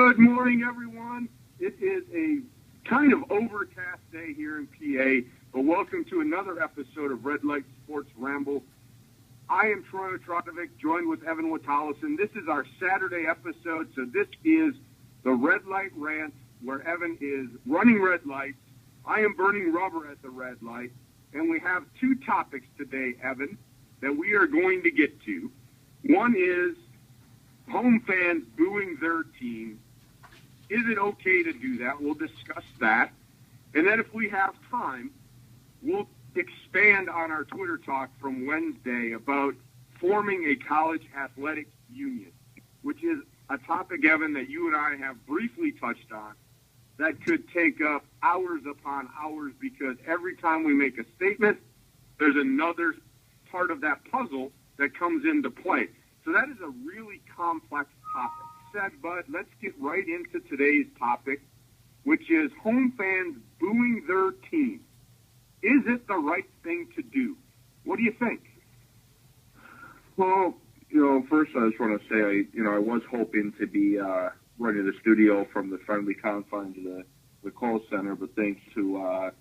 Good morning, everyone. It is a kind of overcast day here in PA, but welcome to another episode of Light Sports Ramble. I am Troy Otradovic, joined with Evan Watallison. This is our Saturday episode, so this is the Red Light Rant, where Evan is running red lights. I am burning rubber at the red light, and we have two topics today, Evan, that we are going to get to. One is home fans booing their team. Is it okay to do that? We'll discuss that. And then if we have time, we'll expand on our Twitter talk from Wednesday about forming a college athletic union, which is a topic, Evan, that you and I have briefly touched on that could take up hours upon hours because every time we make a statement, there's another part of that puzzle that comes into play. So that is a really complex topic. Said, Bud, let's get right into today's topic, which is home fans booing their team. Is it the right thing to do? What do you think? Well, first I just want to say, I was hoping to be running the studio from the friendly confines of the Kohl Center, but thanks to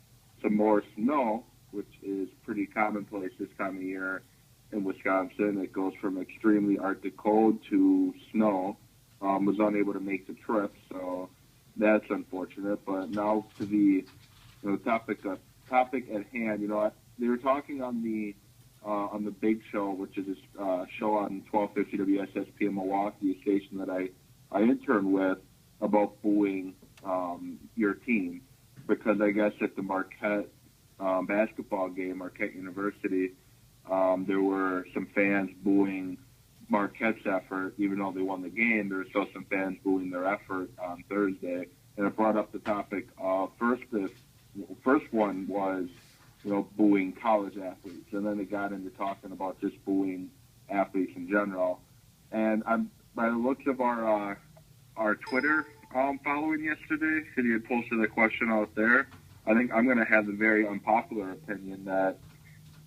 some more snow, which is pretty commonplace this time of year in Wisconsin, it goes from extremely Arctic cold to snow. Was unable to make the trip, so that's unfortunate. But now to the topic at hand. They were talking on the Big Show, which is a show on 1250 WSSP in Milwaukee, a station that I intern with, about booing your team, because I guess at the Marquette basketball game, Marquette University, there were some fans booing Marquette's effort. Even though they won the game, there were still some fans booing their effort on Thursday, and it brought up the topic of first one was booing college athletes, and then it got into talking about just booing athletes in general. And by the looks of our Twitter following yesterday, City had posted a question out there. I think I'm going to have the very unpopular opinion that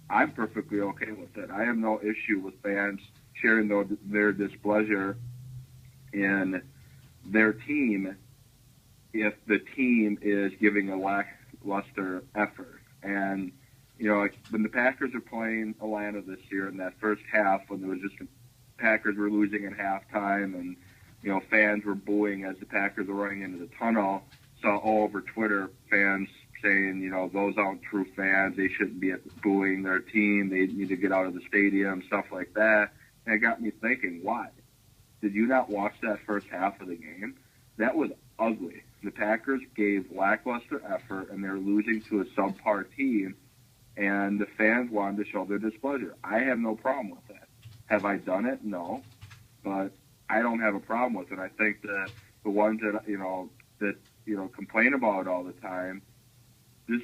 I'm perfectly okay with it. I have no issue with fans sharing their displeasure in their team if the team is giving a lackluster effort. And, when the Packers are playing Atlanta this year in that first half, when there was just Packers were losing at halftime and, fans were booing as the Packers were running into the tunnel, saw all over Twitter fans saying, those aren't true fans. They shouldn't be booing their team. They need to get out of the stadium, stuff like that. And it got me thinking, why? Did you not watch that first half of the game? That was ugly. The Packers gave lackluster effort, and they're losing to a subpar team, and the fans wanted to show their displeasure. I have no problem with that. Have I done it? No. But I don't have a problem with it. I think that the ones that complain about it all the time, just,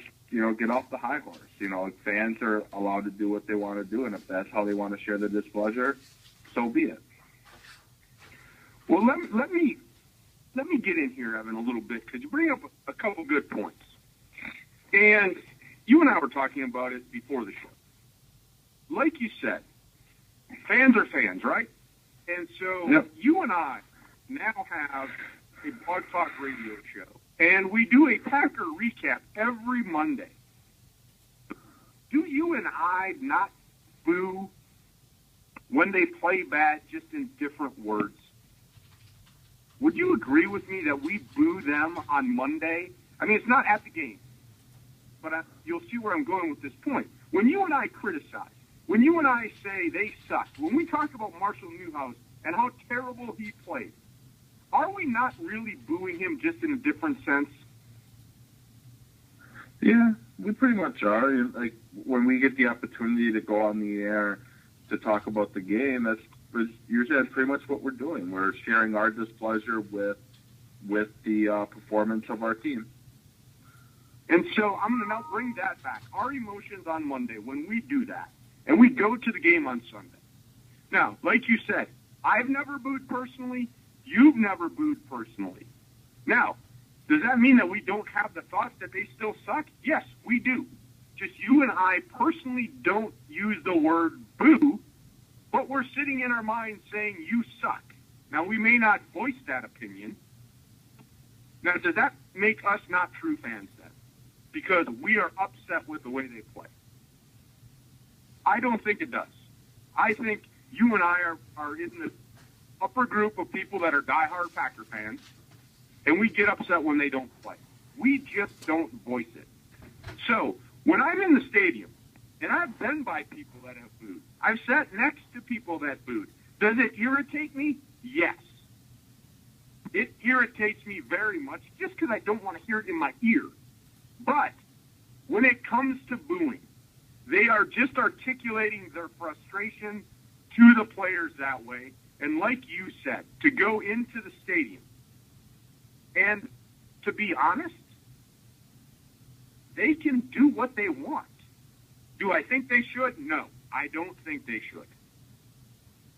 get off the high horse. Fans are allowed to do what they want to do, and if that's how they want to share their displeasure, so be it. Well, let me get in here, Evan, a little bit, because you bring up a couple good points. And you and I were talking about it before the show. Like you said, fans are fans, right? And so Yep. You and I now have a Blog Talk radio show, and we do a Packer recap every Monday. Do you and I not boo when they play bad, just in different words? Would you agree with me that we boo them on Monday? I mean, it's not at the game, but you'll see where I'm going with this point. When you and I criticize, when you and I say they suck, when we talk about Marshall Newhouse and how terrible he played, are we not really booing him just in a different sense? Yeah, we pretty much are. Like, when we get the opportunity to go on the air to talk about the game, that's pretty much what we're doing. We're sharing our displeasure with the performance of our team. And so I'm going to now bring that back. Our emotions on Monday when we do that, and we go to the game on Sunday. Now, like you said, I've never booed personally. You've never booed personally. Now, does that mean that we don't have the thoughts that they still suck? Yes, we do. Just you and I personally don't use the word boo, but we're sitting in our minds saying you suck. Now, we may not voice that opinion, Now, does that make us not true fans then? Because we are upset with the way they play. I don't think it does. I think you and I are in the upper group of people that are diehard Packer fans, and we get upset when they don't play. We just don't voice it. So when I'm in the stadium, and I've been by people that have booed, I've sat next to people that booed, does it irritate me? Yes. It irritates me very much just because I don't want to hear it in my ear. But when it comes to booing, they are just articulating their frustration to the players that way. And like you said, to go into the stadium and to be honest, they can do what they want. Do I think they should? No, I don't think they should.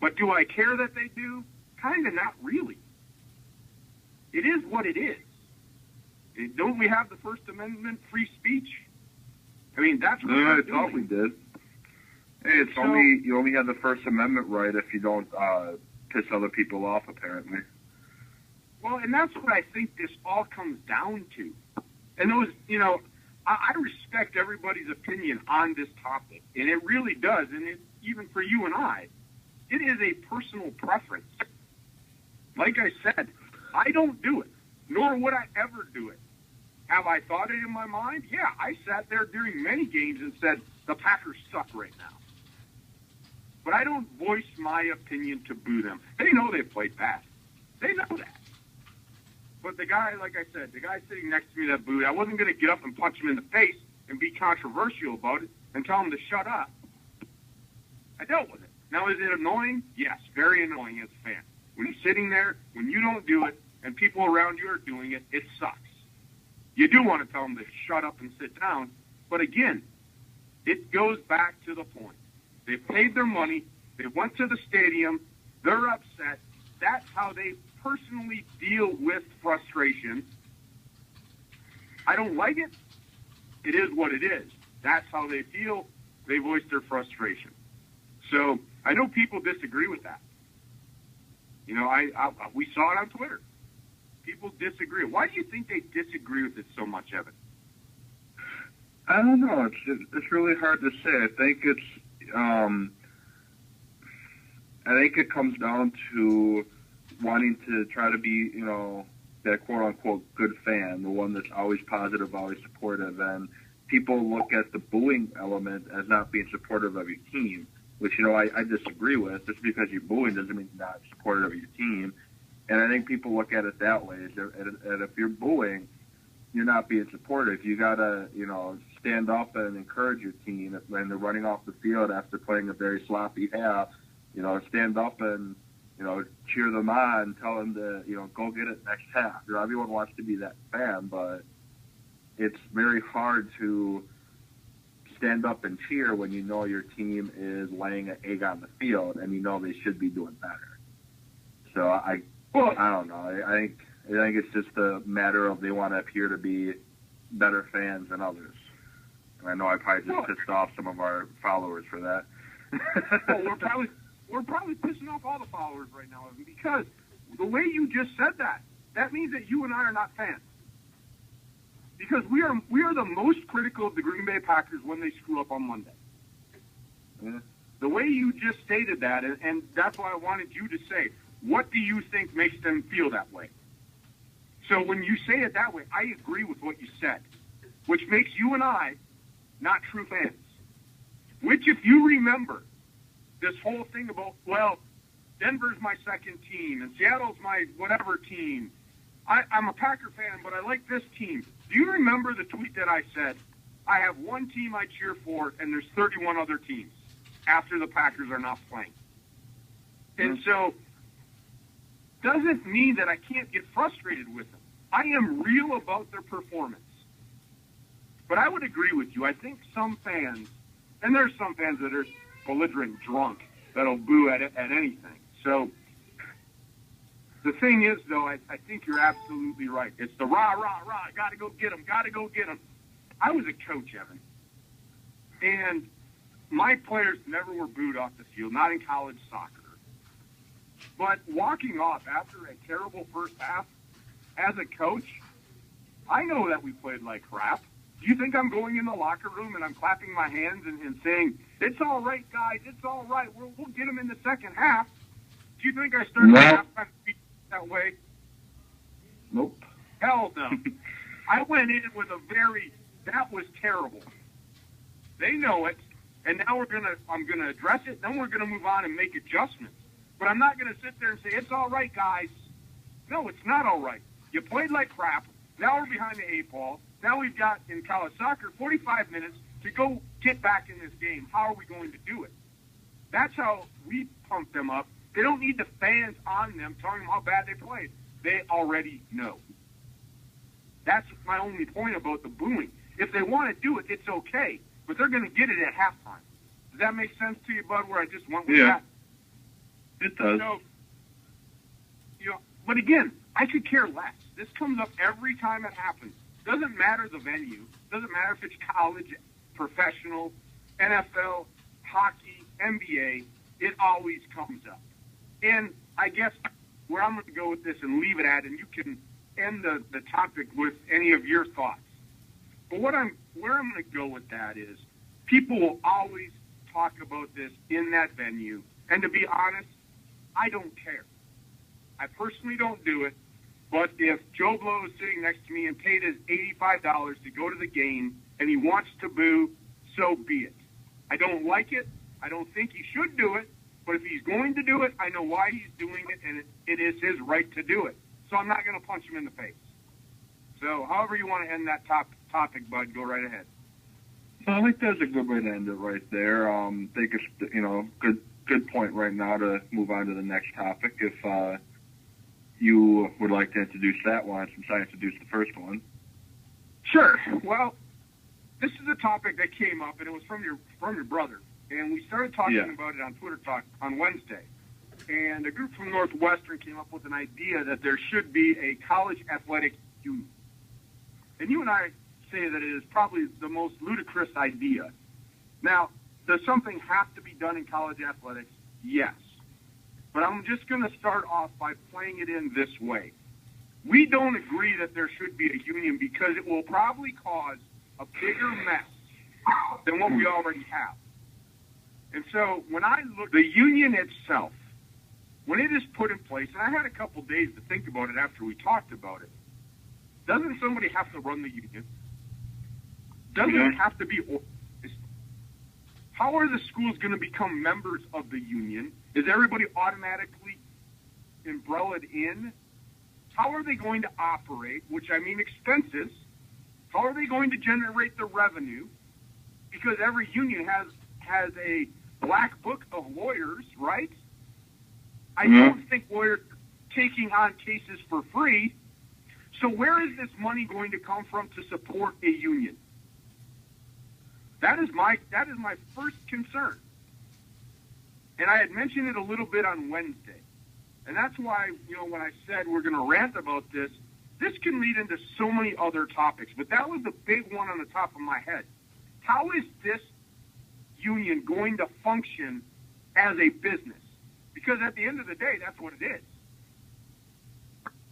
But do I care that they do? Kind of not really. It is what it is. Don't we have the First Amendment free speech? I mean, that's what I thought we did. Hey, you only have the First Amendment right if you don't piss other people off, apparently. Well, and that's what I think this all comes down to. And those, I respect everybody's opinion on this topic, and it really does. And even for you and I, it is a personal preference. Like I said, I don't do it, nor would I ever do it. Have I thought it in my mind? Yeah, I sat there during many games and said, the Packers suck right now. But I don't voice my opinion to boo them. They know they played bad. They know that. But the guy, like I said, the guy sitting next to me that booed, I wasn't going to get up and punch him in the face and be controversial about it and tell him to shut up. I dealt with it. Now, is it annoying? Yes, very annoying as a fan. When you're sitting there, when you don't do it, and people around you are doing it, it sucks. You do want to tell them to shut up and sit down, but again, it goes back to the point. They paid their money, they went to the stadium, they're upset. That's how they personally deal with frustration. I don't like it. It is what it is. That's how they feel. They voice their frustration. So I know people disagree with that. We saw it on Twitter. People disagree. Why do you think they disagree with it so much, Evan? I don't know. It's really hard to say. I think it comes down to wanting to try to be, that quote unquote good fan, the one that's always positive, always supportive, and people look at the booing element as not being supportive of your team, which, I disagree with. Just because you're booing doesn't mean you're not supportive of your team. And I think people look at it that way. And if you're booing, you're not being supportive. You got to, stand up and encourage your team when they're running off the field after playing a very sloppy half. Stand up and, cheer them on, tell them to, go get it next half. Everyone wants to be that fan, but it's very hard to stand up and cheer when you know your team is laying an egg on the field and they should be doing better. So I don't know. I think it's just a matter of they want to appear to be better fans than others. And I know I probably just pissed off some of our followers for that. Well, we're probably pissing off all the followers right now, Evan, because the way you just said that means that you and I are not fans. Because we are the most critical of the Green Bay Packers when they screw up on Monday. Yeah. The way you just stated that, and that's why I wanted you to say, what do you think makes them feel that way? So when you say it that way, I agree with what you said, which makes you and I not true fans. Which, if you remember, this whole thing about, Denver's my second team, and Seattle's my whatever team. I'm a Packer fan, but I like this team. Do you remember the tweet that I said, I have one team I cheer for, and there's 31 other teams after the Packers are not playing? And so, doesn't mean that I can't get frustrated with them. I am real about their performance. But I would agree with you. I think some fans, and there's some fans that are belligerent drunk that'll boo at anything. So the thing is, though, I think you're absolutely right. It's the rah, rah, rah, gotta go get them, gotta go get them. I was a coach, Evan, and my players never were booed off the field, not in college soccer. But walking off after a terrible first half, as a coach, I know that we played like crap. Do you think I'm going in the locker room and I'm clapping my hands and saying, it's all right, guys, it's all right, we'll get them in the second half? Do you think I started the halftime speech that way? Nope. Hell no. I went in with that was terrible. They know it, and now I'm gonna address it, then we're gonna move on and make adjustments. But I'm not gonna sit there and say, it's all right, guys. No, it's not all right. You played like crap. Now we're behind the 8 ball. Now we've got, in college soccer, 45 minutes to go get back in this game. How are we going to do it? That's how we pump them up. They don't need the fans on them telling them how bad they played. They already know. That's my only point about the booing. If they want to do it, it's okay. But they're going to get it at halftime. Does that make sense to you, Bud, where I just went with that? It does. So, but again, I could care less. This comes up every time it happens. Doesn't matter the venue. Doesn't matter if it's college, professional, NFL, hockey, NBA. It always comes up. And I guess where I'm going to go with this and leave it at, and you can end the topic with any of your thoughts. But where I'm going to go with that is people will always talk about this in that venue. And to be honest, I don't care. I personally don't do it. But if Joe Blow is sitting next to me and paid his $85 to go to the game and he wants to boo, so be it. I don't like it. I don't think he should do it. But if he's going to do it, I know why he's doing it, and it is his right to do it. So I'm not going to punch him in the face. So however you want to end that topic, Bud, go right ahead. So I think that's a good way to end it right there. I think it's, good point right now to move on to the next topic. If you would like to introduce that one, since I introduced the first one. Sure. Well, this is a topic that came up, and it was from your brother. And we started talking about it on Twitter Talk on Wednesday. And a group from Northwestern came up with an idea that there should be a college athletic union. And you and I say that it is probably the most ludicrous idea. Now, does something have to be done in college athletics? Yes. But I'm just going to start off by playing it in this way. We don't agree that there should be a union because it will probably cause a bigger mess than what we already have. And so when I look, the union itself, when it is put in place, and I had a couple days to think about it after we talked about it, doesn't somebody have to run the union? Doesn't it have to be organized? How are the schools going to become members of the union? Is everybody automatically umbrellaed in? How are they going to operate, which I mean expenses? How are they going to generate the revenue? Because every union has a black book of lawyers, right? I don't think lawyers are taking on cases for free. So where is this money going to come from to support a union? That is my first concern. And I had mentioned it a little bit on Wednesday. And that's why, when I said we're going to rant about this can lead into so many other topics. But that was the big one on the top of my head. How is this union going to function as a business? Because at the end of the day, that's what it is.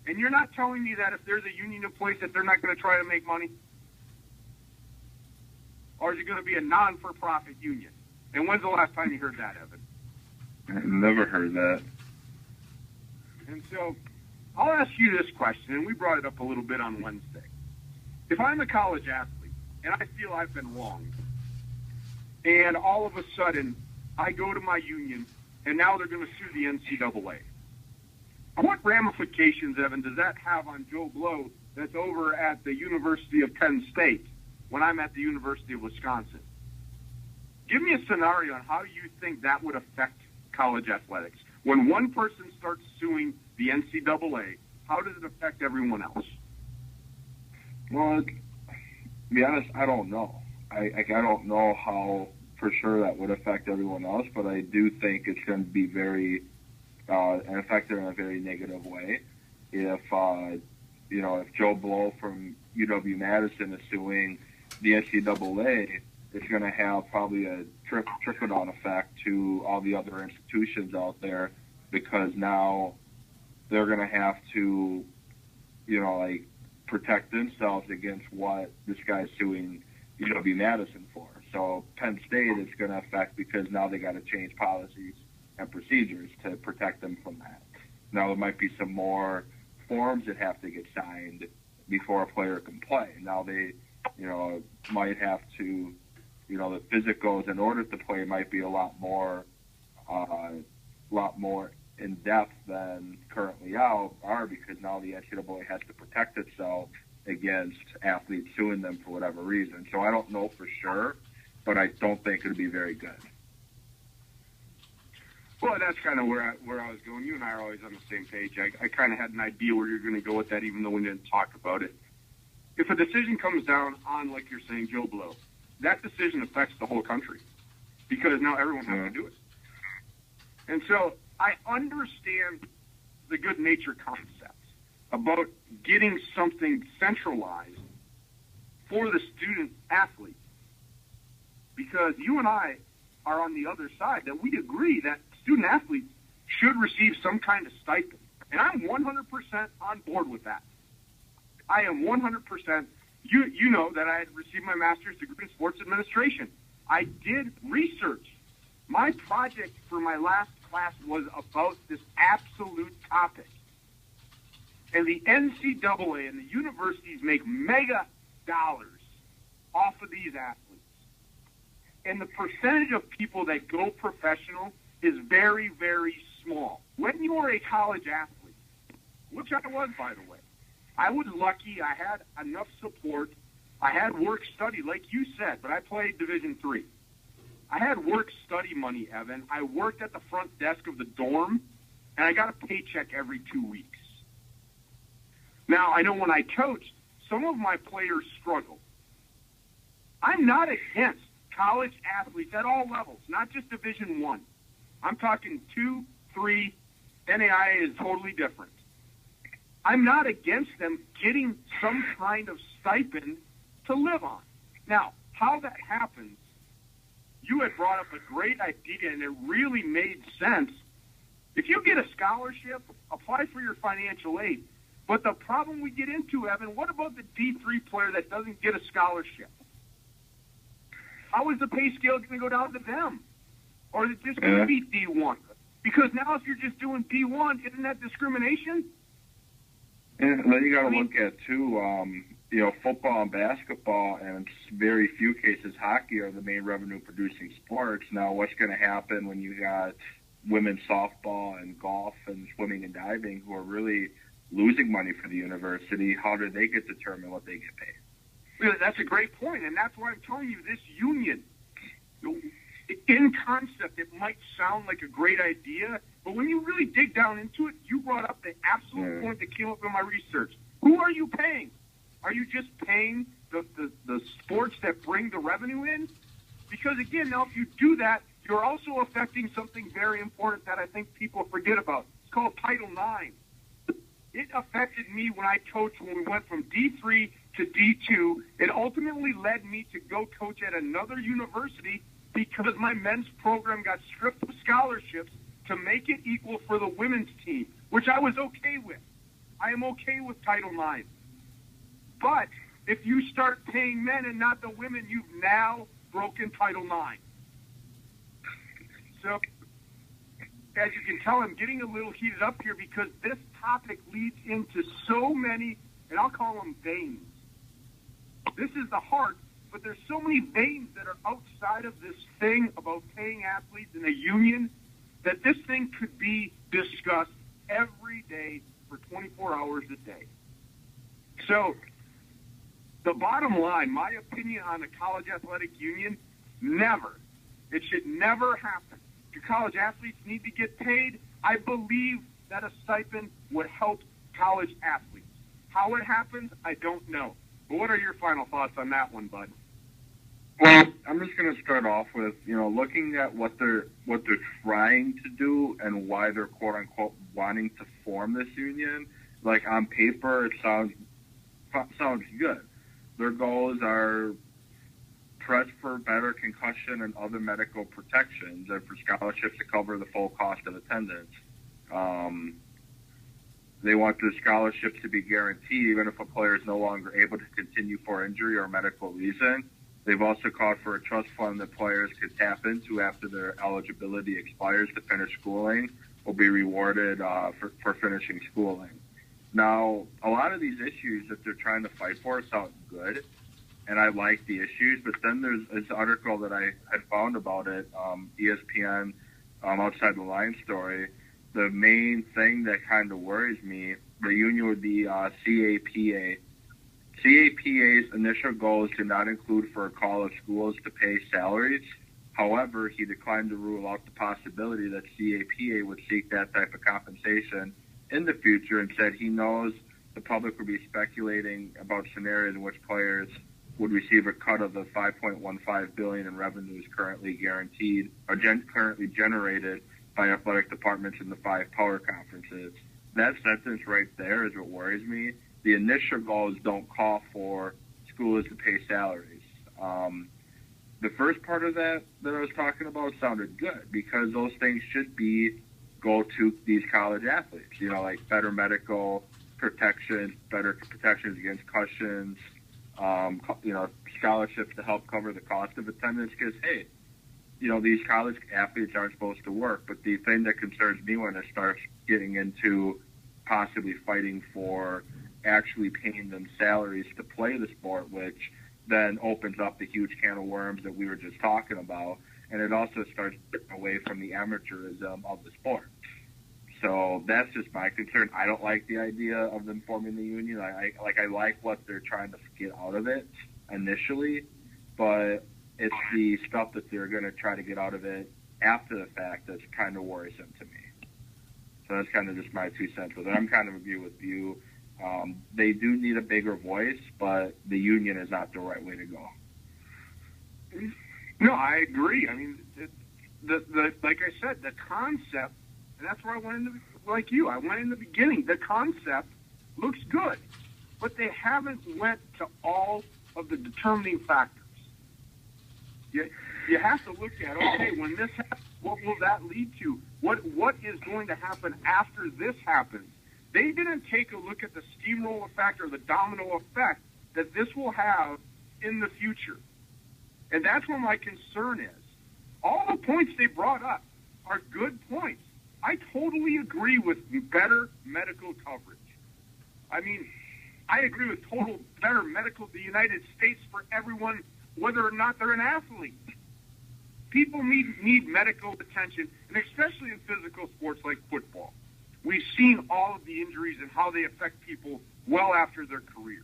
And you're not telling me that if there's a union in place that they're not going to try to make money? Or is it going to be a non-for-profit union? And when's the last time you heard that, Evan? I've never heard that. And so I'll ask you this question, and we brought it up a little bit on Wednesday. If I'm a college athlete and I feel I've been wronged, and all of a sudden I go to my union and now they're going to sue the NCAA, what ramifications, Evan, does that have on Joe Blow that's over at the University of Penn State when I'm at the University of Wisconsin? Give me a scenario on how you think that would affect college athletics. When one person starts suing the NCAA, how does it affect everyone else? Well, to be honest, I don't know. I don't know how for sure that would affect everyone else, but I do think it's going to be very and affect it in a very negative way. If if Joe Blow from UW-Madison is suing the NCAA, it's going to have probably a trickle-down effect to all the other institutions out there, because now they're going to have to, protect themselves against what this guy's suing UW-Madison for. So Penn State is going to affect because now they got to change policies and procedures to protect them from that. Now there might be some more forms that have to get signed before a player can play. Now they, might have to, the physicals in order to play might be a lot more in depth than currently are because now the NCAA has to protect itself against athletes suing them for whatever reason. So I don't know for sure, but I don't think it'll be very good. Well, that's kind of where I was going. You and I are always on the same page. I kind of had an idea where you're going to go with that, even though we didn't talk about it. If a decision comes down on, like you're saying, Joe Blow, that decision affects the whole country because now everyone has to do it. And so I understand the good nature concept about getting something centralized for the student athlete because you and I are on the other side, that we agree that student athletes should receive some kind of stipend. And I'm 100% on board with that. I am 100%. You know that I had received my master's degree in sports administration. I did research. My project for my last class was about this absolute topic. And the NCAA and the universities make mega dollars off of these athletes. And the percentage of people that go professional is very, very small. When you are a college athlete, which I was, by the way, I was lucky. I had enough support. I had work-study, like you said, but I played Division III. I had work-study money, Evan. I worked at the front desk of the dorm, and I got a paycheck every 2 weeks. Now, I know when I coached, some of my players struggled. I'm not against college athletes at all levels, not just Division I. I'm talking 2, 3, NAIA is totally different. I'm not against them getting some kind of stipend to live on. Now, how that happens, you had brought up a great idea, and it really made sense. If you get a scholarship, apply for your financial aid. But the problem we get into, Evan, what about the D3 player that doesn't get a scholarship? How is the pay scale going to go down to them? Or is it just going to be D1? Because now if you're just doing D1, isn't that discrimination? And then you got to look at, too, football and basketball, and in very few cases hockey are the main revenue-producing sports. Now, what's going to happen when you got women's softball and golf and swimming and diving who are really losing money for the university? How do they get determined what they get paid? Well, that's a great point, and that's why I'm telling you this union, in concept, it might sound like a great idea, but when you really dig down into it, you brought up the absolute point that came up in my research. Who are you paying? Are you just paying the sports that bring the revenue in? Because, again, now if you do that, you're also affecting something very important that I think people forget about. It's called Title IX. It affected me when I coached when we went from D3 to D2. It ultimately led me to go coach at another university because my men's program got stripped of scholarships to make it equal for the women's team, which I was okay with. I am okay with Title IX. But if you start paying men and not the women, you've now broken Title IX. So, as you can tell, I'm getting a little heated up here because this topic leads into so many, and I'll call them veins. This is the heart, but there's so many veins that are outside of this thing about paying athletes in a union that this thing could be discussed every day for 24 hours a day. So, the bottom line, my opinion on the college athletic union, never. It should never happen. Do college athletes need to get paid? I believe that a stipend would help college athletes. How it happens, I don't know. But what are your final thoughts on that one, bud? Well, I'm just going to start off with, looking at what they're trying to do and why they're quote unquote wanting to form this union. Like on paper, it sounds good. Their goals are press for better concussion and other medical protections and for scholarships to cover the full cost of attendance. They want their scholarships to be guaranteed even if a player is no longer able to continue for injury or medical reason. They've also called for a trust fund that players could tap into after their eligibility expires to finish schooling will be rewarded for finishing schooling. Now, a lot of these issues that they're trying to fight for sound good, and I like the issues, but then there's this article that I had found about it, ESPN, Outside the Line story. The main thing that kind of worries me, the union would be CAPA. CAPA's initial goals did not include for a call of schools to pay salaries. However, he declined to rule out the possibility that CAPA would seek that type of compensation in the future and said he knows the public would be speculating about scenarios in which players would receive a cut of the $5.15 billion in revenues currently guaranteed or currently generated by athletic departments in the 5 power conferences. That sentence right there is what worries me. The initial goals don't call for schools to pay salaries. The first part of that I was talking about sounded good because those things should go to these college athletes, like better medical protection, better protections against concussions, scholarships to help cover the cost of attendance because, hey, these college athletes aren't supposed to work. But the thing that concerns me when it starts getting into possibly fighting for actually paying them salaries to play the sport, which then opens up the huge can of worms that we were just talking about. And it also starts away from the amateurism of the sport. So that's just my concern. I don't like the idea of them forming the union. I like what they're trying to get out of it initially, but it's the stuff that they're going to try to get out of it after the fact that's kind of worrisome to me. So that's kind of just my 2 cents with it. I'm kind of agree with you. They do need a bigger voice, but the union is not the right way to go. No, I agree. I mean, like I said, the concept, and that's where I went into, like you, I went in the beginning. The concept looks good, but they haven't went to all of the determining factors. You have to look at, okay, when this happens, what will that lead to? What is going to happen after this happens? They didn't take a look at the steamroller effect or the domino effect that this will have in the future. And that's where my concern is. All the points they brought up are good points. I totally agree with better medical coverage. I mean, I agree with total better medical in the United States for everyone, whether or not they're an athlete. People need medical attention, and especially in physical sports like football. We've seen all of the injuries and how they affect people well after their career.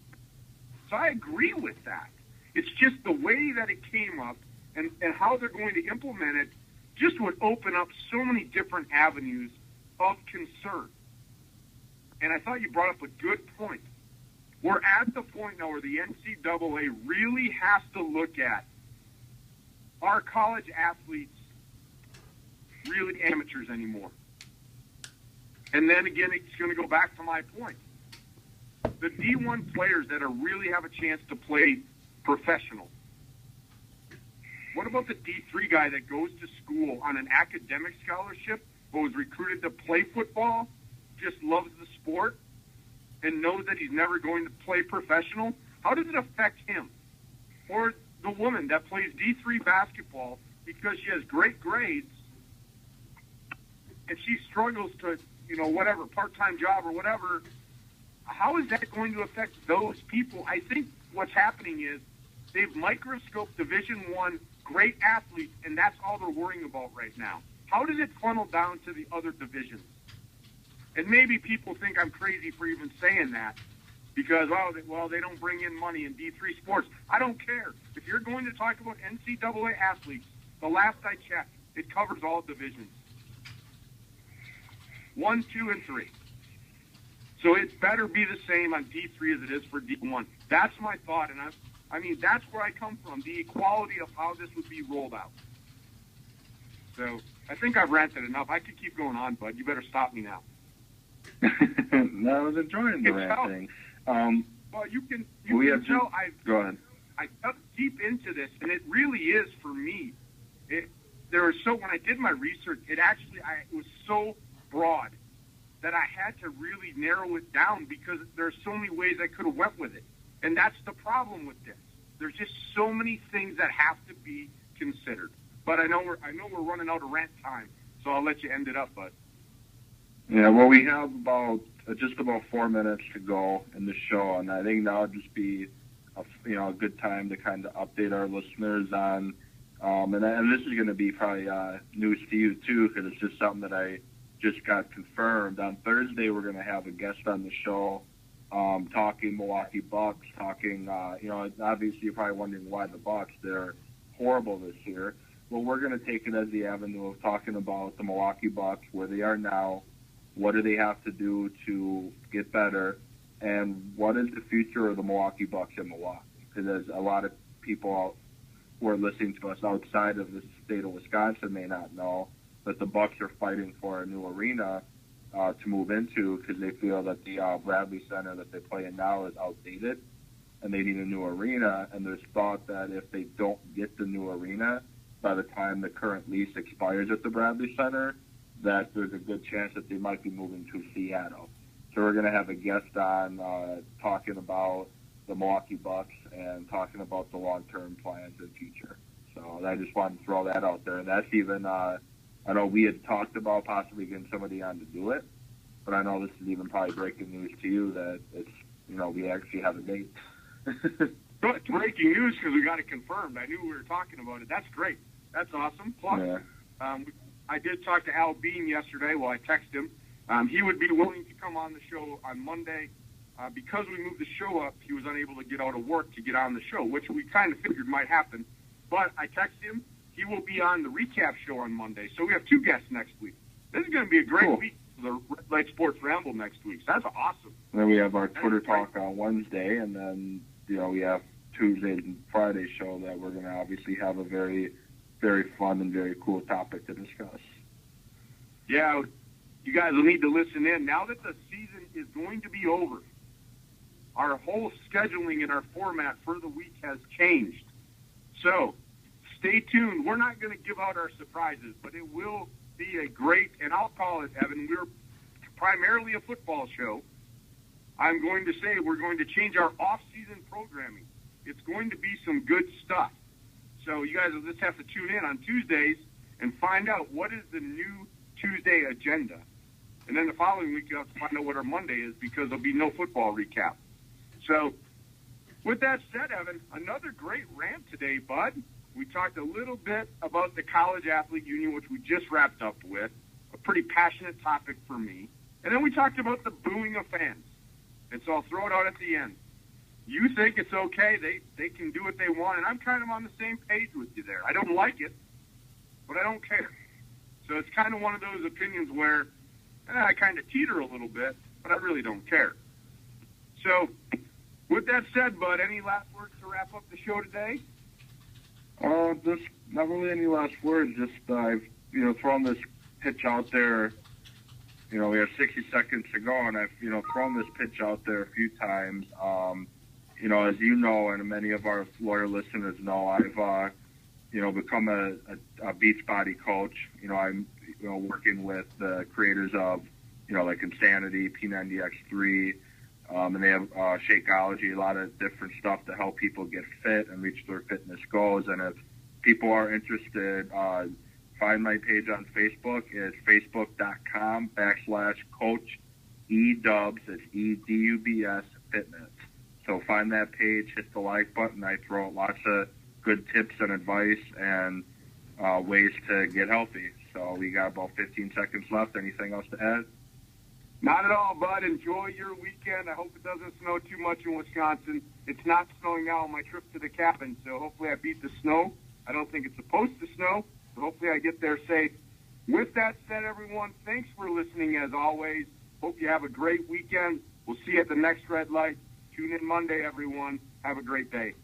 So I agree with that. It's just the way that it came up and how they're going to implement it just would open up so many different avenues of concern. And I thought you brought up a good point. We're at the point now where the NCAA really has to look at, are college athletes really amateurs anymore? And then again, it's going to go back to my point. The D1 players that really have a chance to play professional. What about the D3 guy that goes to school on an academic scholarship, but was recruited to play football, just loves the sport, and knows that he's never going to play professional? How does it affect him? Or the woman that plays D3 basketball because she has great grades and she struggles to, whatever, part-time job or whatever. How is that going to affect those people? I think what's happening is they've microscoped Division I great athletes, and that's all they're worrying about right now. How does it funnel down to the other divisions? And maybe people think I'm crazy for even saying that because, they don't bring in money in D3 sports. I don't care. If you're going to talk about NCAA athletes, the last I checked, it covers all divisions. 1, 2, and 3. So it better be the same on D3 as it is for D1. That's my thought, and that's where I come from, the equality of how this would be rolled out. So I think I've ranted enough. I could keep going on, bud. You better stop me now. No, I was enjoying the ranting. Well, you can tell go ahead. I dug deep into this, and it really is for me. When I did my research, it was so broad. that I had to really narrow it down because there's so many ways I could have went with it. And that's the problem with this. There's just so many things that have to be considered. But I know we're running out of rant time, so I'll let you end it up, bud. Yeah, well, we have just about 4 minutes to go in the show, and I think now would just be a good time to kind of update our listeners on, and this is going to be probably news to you too, because it's just something that I just got confirmed. On Thursday, we're going to have a guest on the show talking Milwaukee Bucks, talking, obviously you're probably wondering why the Bucks. They're horrible this year. Well, we're going to take it as the avenue of talking about the Milwaukee Bucks, where they are now, what do they have to do to get better, and what is the future of the Milwaukee Bucks in Milwaukee? Because there's a lot of people who are listening to us outside of the state of Wisconsin may not know that the Bucks are fighting for a new arena to move into because they feel that the Bradley Center that they play in now is outdated and they need a new arena. And there's thought that if they don't get the new arena by the time the current lease expires at the Bradley Center, that there's a good chance that they might be moving to Seattle. So we're going to have a guest on talking about the Milwaukee Bucks and talking about the long-term plans and future. So I just wanted to throw that out there. And that's even, I know we had talked about possibly getting somebody on to do it, but I know this is even probably breaking news to you that it's, we actually have a date. It's breaking news because we got it confirmed. I knew we were talking about it. That's great. That's awesome. Plus, yeah. I did talk to Al Bean yesterday. Well, I texted him. He would be willing to come on the show on Monday. Because we moved the show up, he was unable to get out of work to get on the show, which we kind of figured might happen. But I texted him. He will be on the recap show on Monday. So we have 2 guests next week. This is going to be a great week for the Light Sports Ramble next week. So that's awesome. And then we have our Twitter talk on Wednesday, and then, we have Tuesday and Friday show that we're going to obviously have a very, very fun and very cool topic to discuss. Yeah, you guys will need to listen in. Now that the season is going to be over, our whole scheduling and our format for the week has changed. So stay tuned. We're not going to give out our surprises, but it will be a great, and I'll call it, Evan, we're primarily a football show. I'm going to say we're going to change our off-season programming. It's going to be some good stuff. So you guys will just have to tune in on Tuesdays and find out what is the new Tuesday agenda. And then the following week, you'll have to find out what our Monday is because there'll be no football recap. So with that said, Evan, another great rant today, bud. We talked a little bit about the College Athlete Union, which we just wrapped up with, a pretty passionate topic for me. And then we talked about the booing of fans. And so I'll throw it out at the end. You think it's okay, they can do what they want, and I'm kind of on the same page with you there. I don't like it, but I don't care. So it's kind of one of those opinions where I kind of teeter a little bit, but I really don't care. So with that said, bud, any last words to wrap up the show today? Just not really any last words. Just I've thrown this pitch out there. We have 60 seconds to go, and I've thrown this pitch out there a few times. As you know, and many of our loyal listeners know, I've become a beach body coach. I'm working with the creators of like Insanity, P90X3, and they have Shakeology, a lot of different stuff to help people get fit and reach their fitness goals. And if people are interested, find my page on Facebook. It's facebook.com/Coach Edubs. It's EDUBS Fitness. So find that page, hit the like button. I throw out lots of good tips and advice and ways to get healthy. So we got about 15 seconds left. Anything else to add? Not at all, bud. Enjoy your weekend. I hope it doesn't snow too much in Wisconsin. It's not snowing now on my trip to the cabin, so hopefully I beat the snow. I don't think it's supposed to snow, but hopefully I get there safe. With that said, everyone, thanks for listening as always. Hope you have a great weekend. We'll see you at the next red light. Tune in Monday, everyone. Have a great day.